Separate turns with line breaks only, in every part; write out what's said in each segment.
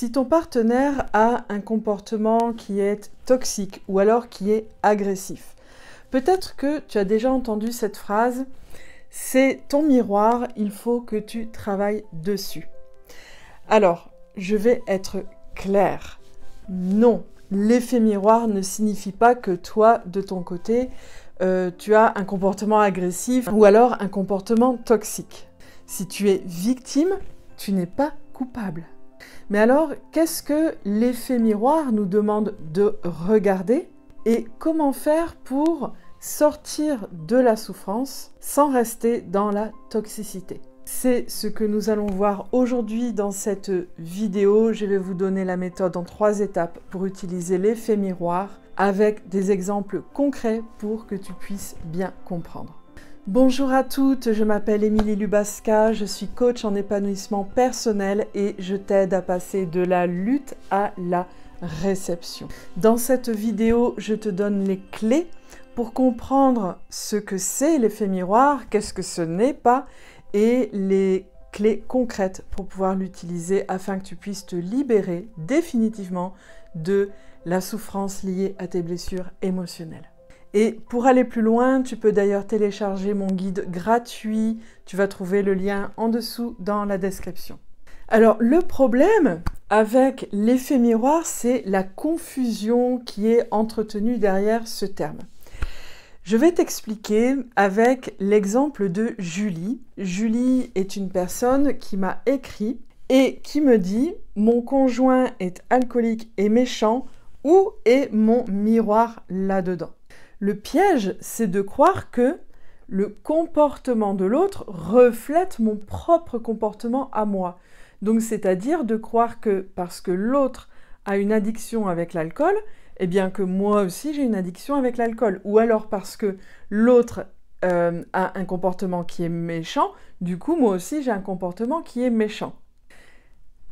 Si ton partenaire a un comportement qui est toxique ou alors qui est agressif, peut-être que tu as déjà entendu cette phrase, c'est ton miroir, il faut que tu travailles dessus. Alors, je vais être claire. Non, l'effet miroir ne signifie pas que toi, de ton côté, tu as un comportement agressif ou alors un comportement toxique. Si tu es victime, tu n'es pas coupable. Mais alors, qu'est-ce que l'effet miroir nous demande de regarder et comment faire pour sortir de la souffrance sans rester dans la toxicité? C'est ce que nous allons voir aujourd'hui dans cette vidéo. Je vais vous donner la méthode en 3 étapes pour utiliser l'effet miroir avec des exemples concrets pour que tu puisses bien comprendre. Bonjour à toutes, je m'appelle Émilie Lubasca, je suis coach en épanouissement personnel et je t'aide à passer de la lutte à la réception. Dans cette vidéo, je te donne les clés pour comprendre ce que c'est l'effet miroir, qu'est-ce que ce n'est pas, et les clés concrètes pour pouvoir l'utiliser afin que tu puisses te libérer définitivement de la souffrance liée à tes blessures émotionnelles. Et pour aller plus loin, tu peux d'ailleurs télécharger mon guide gratuit. Tu vas trouver le lien en dessous dans la description. Alors, le problème avec l'effet miroir, c'est la confusion qui est entretenue derrière ce terme. Je vais t'expliquer avec l'exemple de Julie. Julie est une personne qui m'a écrit et qui me dit « Mon conjoint est alcoolique et méchant, où est mon miroir là-dedans ?» Le piège, c'est de croire que le comportement de l'autre reflète mon propre comportement à moi. Donc, c'est-à-dire de croire que parce que l'autre a une addiction avec l'alcool, eh bien que moi aussi j'ai une addiction avec l'alcool. Ou alors parce que l'autre a un comportement qui est méchant, du coup moi aussi j'ai un comportement qui est méchant.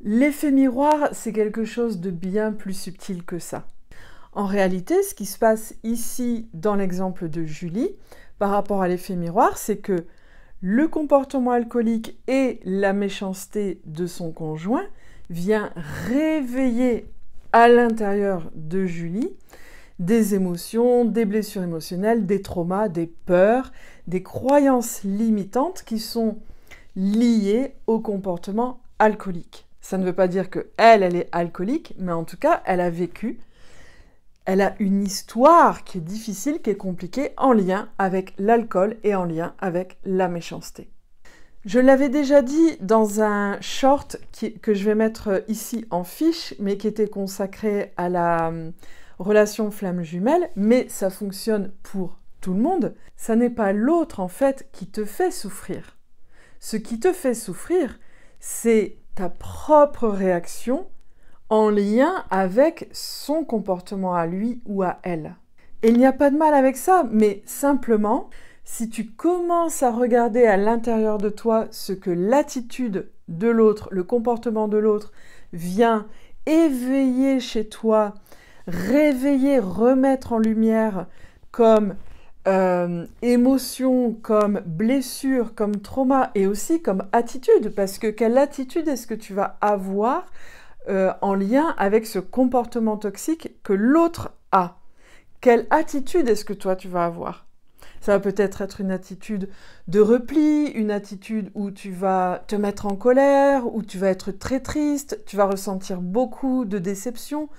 L'effet miroir, c'est quelque chose de bien plus subtil que ça. En réalité, ce qui se passe ici dans l'exemple de Julie, par rapport à l'effet miroir, c'est que le comportement alcoolique et la méchanceté de son conjoint vient réveiller à l'intérieur de Julie des émotions, des blessures émotionnelles, des traumas, des peurs, des croyances limitantes qui sont liées au comportement alcoolique. Ça ne veut pas dire qu'elle est alcoolique, mais en tout cas, elle a une histoire qui est difficile, qui est compliquée, en lien avec l'alcool et en lien avec la méchanceté. Je l'avais déjà dit dans un short que je vais mettre ici en fiche, mais qui était consacré à la relation flamme jumelle, mais ça fonctionne pour tout le monde. Ça n'est pas l'autre, en fait, qui te fait souffrir. Ce qui te fait souffrir, c'est ta propre réaction en lien avec son comportement à lui ou à elle. Et il n'y a pas de mal avec ça, mais simplement, si tu commences à regarder à l'intérieur de toi ce que l'attitude de l'autre, le comportement de l'autre vient éveiller chez toi, réveiller, remettre en lumière comme émotion, comme blessure, comme trauma et aussi comme attitude, parce que quelle attitude est-ce que tu vas avoir en lien avec ce comportement toxique que l'autre a? Quelle attitude est-ce que toi tu vas avoir? Ça va peut-être être une attitude de repli, une attitude où tu vas te mettre en colère, où tu vas être très triste, tu vas ressentir beaucoup de déception,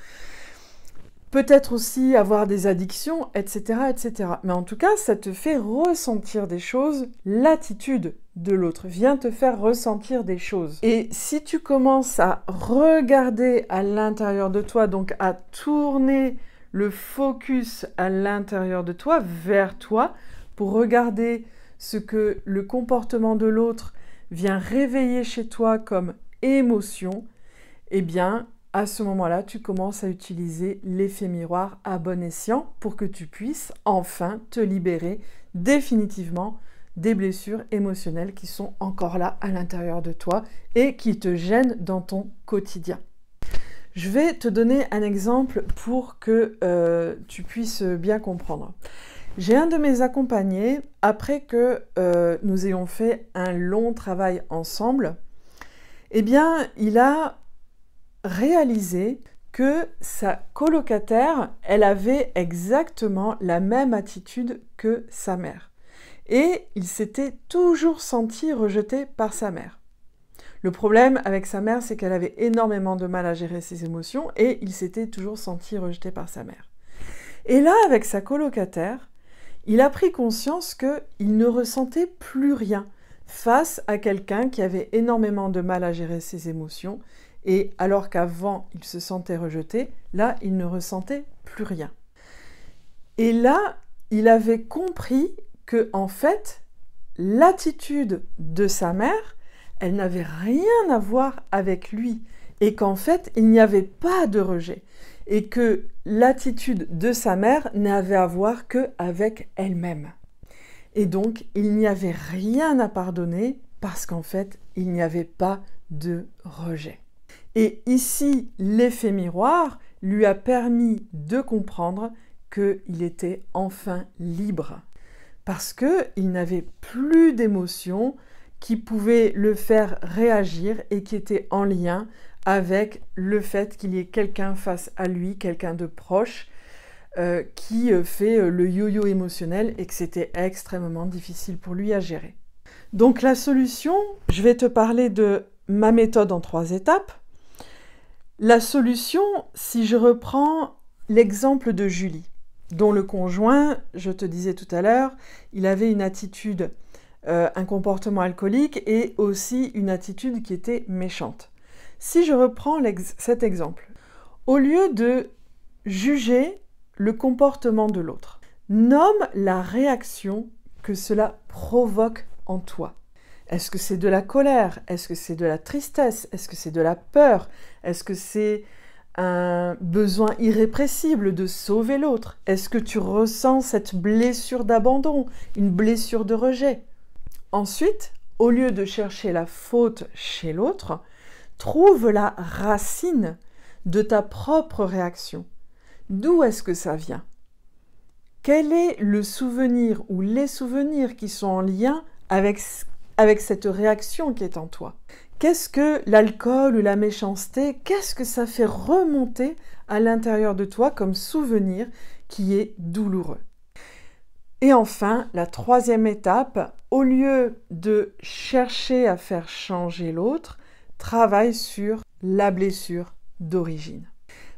peut-être aussi avoir des addictions, etc., etc. Mais en tout cas, ça te fait ressentir des choses, l'attitude de l'autre vient te faire ressentir des choses. Et si tu commences à regarder à l'intérieur de toi, donc à tourner le focus à l'intérieur de toi, vers toi, pour regarder ce que le comportement de l'autre vient réveiller chez toi comme émotion, eh bien, à ce moment-là, tu commences à utiliser l'effet miroir à bon escient pour que tu puisses enfin te libérer définitivement des blessures émotionnelles qui sont encore là à l'intérieur de toi et qui te gênent dans ton quotidien. Je vais te donner un exemple pour que tu puisses bien comprendre. J'ai un de mes accompagnés, après que nous ayons fait un long travail ensemble, eh bien, il a réalisé que sa colocataire, elle avait exactement la même attitude que sa mère. Et il s'était toujours senti rejeté par sa mère. Le problème avec sa mère, c'est qu'elle avait énormément de mal à gérer ses émotions et il s'était toujours senti rejeté par sa mère. Et là, avec sa colocataire, il a pris conscience qu'il ne ressentait plus rien face à quelqu'un qui avait énormément de mal à gérer ses émotions. Et alors qu'avant, il se sentait rejeté, là, il ne ressentait plus rien. Et là, il avait compris que, en fait, l'attitude de sa mère, elle n'avait rien à voir avec lui. Et qu'en fait, il n'y avait pas de rejet. Et que l'attitude de sa mère n'avait à voir qu'avec elle-même. Et donc, il n'y avait rien à pardonner parce qu'en fait, il n'y avait pas de rejet. Et ici, l'effet miroir lui a permis de comprendre qu'il était enfin libre. Parce qu'il n'avait plus d'émotions qui pouvaient le faire réagir et qui étaient en lien avec le fait qu'il y ait quelqu'un face à lui, quelqu'un de proche, qui fait le yo-yo émotionnel et que c'était extrêmement difficile pour lui à gérer. Donc la solution, je vais te parler de ma méthode en 3 étapes. La solution, si je reprends l'exemple de Julie, dont le conjoint, je te disais tout à l'heure, il avait une attitude, un comportement alcoolique et aussi une attitude qui était méchante. Si je reprends cet exemple, au lieu de juger le comportement de l'autre, nomme la réaction que cela provoque en toi. Est-ce que c'est de la colère? Est-ce que c'est de la tristesse? Est-ce que c'est de la peur? Est-ce que c'est un besoin irrépressible de sauver l'autre? Est-ce que tu ressens cette blessure d'abandon, une blessure de rejet? Ensuite, au lieu de chercher la faute chez l'autre, trouve la racine de ta propre réaction. D'où est-ce que ça vient? Quel est le souvenir ou les souvenirs qui sont en lien avec cette réaction qui est en toi? Qu'est-ce que l'alcool ou la méchanceté, qu'est-ce que ça fait remonter à l'intérieur de toi comme souvenir qui est douloureux? Et enfin, la 3e étape, au lieu de chercher à faire changer l'autre, travaille sur la blessure d'origine.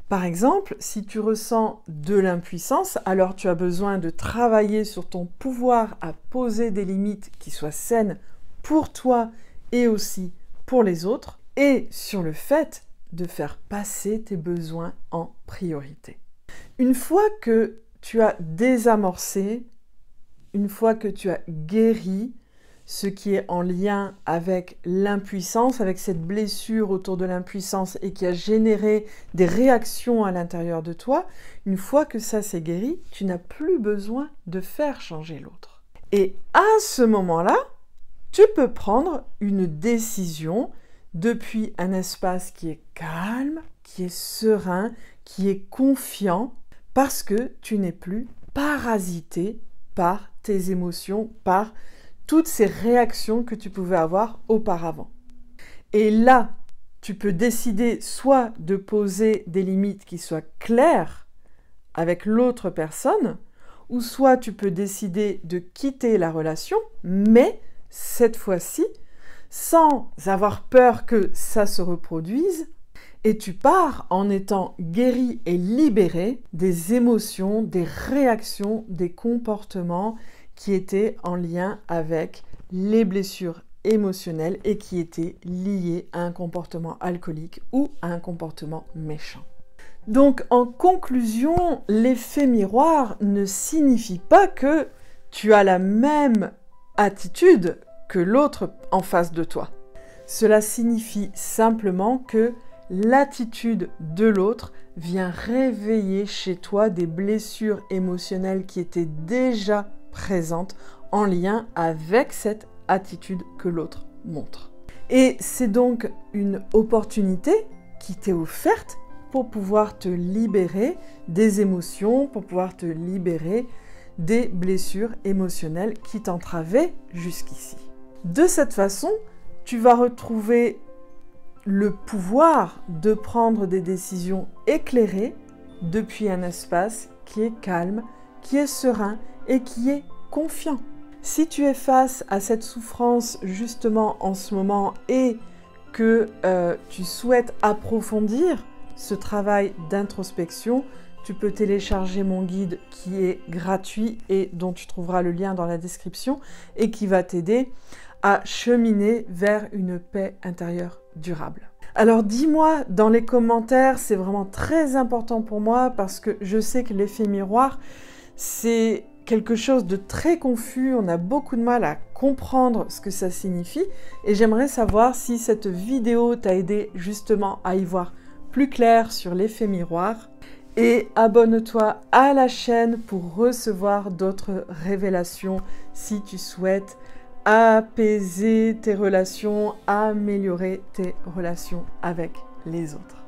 Par exemple, si tu ressens de l'impuissance, alors tu as besoin de travailler sur ton pouvoir à poser des limites qui soient saines pour toi et aussi pour les autres, et sur le fait de faire passer tes besoins en priorité. Une fois que tu as désamorcé, une fois que tu as guéri ce qui est en lien avec l'impuissance, avec cette blessure autour de l'impuissance et qui a généré des réactions à l'intérieur de toi, une fois que ça s'est guéri, tu n'as plus besoin de faire changer l'autre. Et à ce moment-là, tu peux prendre une décision depuis un espace qui est calme, qui est serein, qui est confiant, parce que tu n'es plus parasité par tes émotions, par toutes ces réactions que tu pouvais avoir auparavant. Et là, tu peux décider soit de poser des limites qui soient claires avec l'autre personne, ou soit tu peux décider de quitter la relation, mais cette fois-ci, sans avoir peur que ça se reproduise, et tu pars en étant guéri et libéré des émotions, des réactions, des comportements qui étaient en lien avec les blessures émotionnelles et qui étaient liées à un comportement alcoolique ou à un comportement méchant. Donc, en conclusion, l'effet miroir ne signifie pas que tu as la même attitude que l'autre en face de toi. Cela signifie simplement que l'attitude de l'autre vient réveiller chez toi des blessures émotionnelles qui étaient déjà présentes en lien avec cette attitude que l'autre montre. Et c'est donc une opportunité qui t'est offerte pour pouvoir te libérer des émotions, pour pouvoir te libérer des blessures émotionnelles qui t'entravaient jusqu'ici. De cette façon, tu vas retrouver le pouvoir de prendre des décisions éclairées depuis un espace qui est calme, qui est serein et qui est confiant. Si tu es face à cette souffrance justement en ce moment et que tu souhaites approfondir ce travail d'introspection, tu peux télécharger mon guide qui est gratuit et dont tu trouveras le lien dans la description et qui va t'aider à cheminer vers une paix intérieure durable. Alors dis-moi dans les commentaires, c'est vraiment très important pour moi parce que je sais que l'effet miroir, c'est quelque chose de très confus, on a beaucoup de mal à comprendre ce que ça signifie et j'aimerais savoir si cette vidéo t'a aidé justement à y voir plus clair sur l'effet miroir. Et abonne-toi à la chaîne pour recevoir d'autres révélations si tu souhaites apaiser tes relations, améliorer tes relations avec les autres.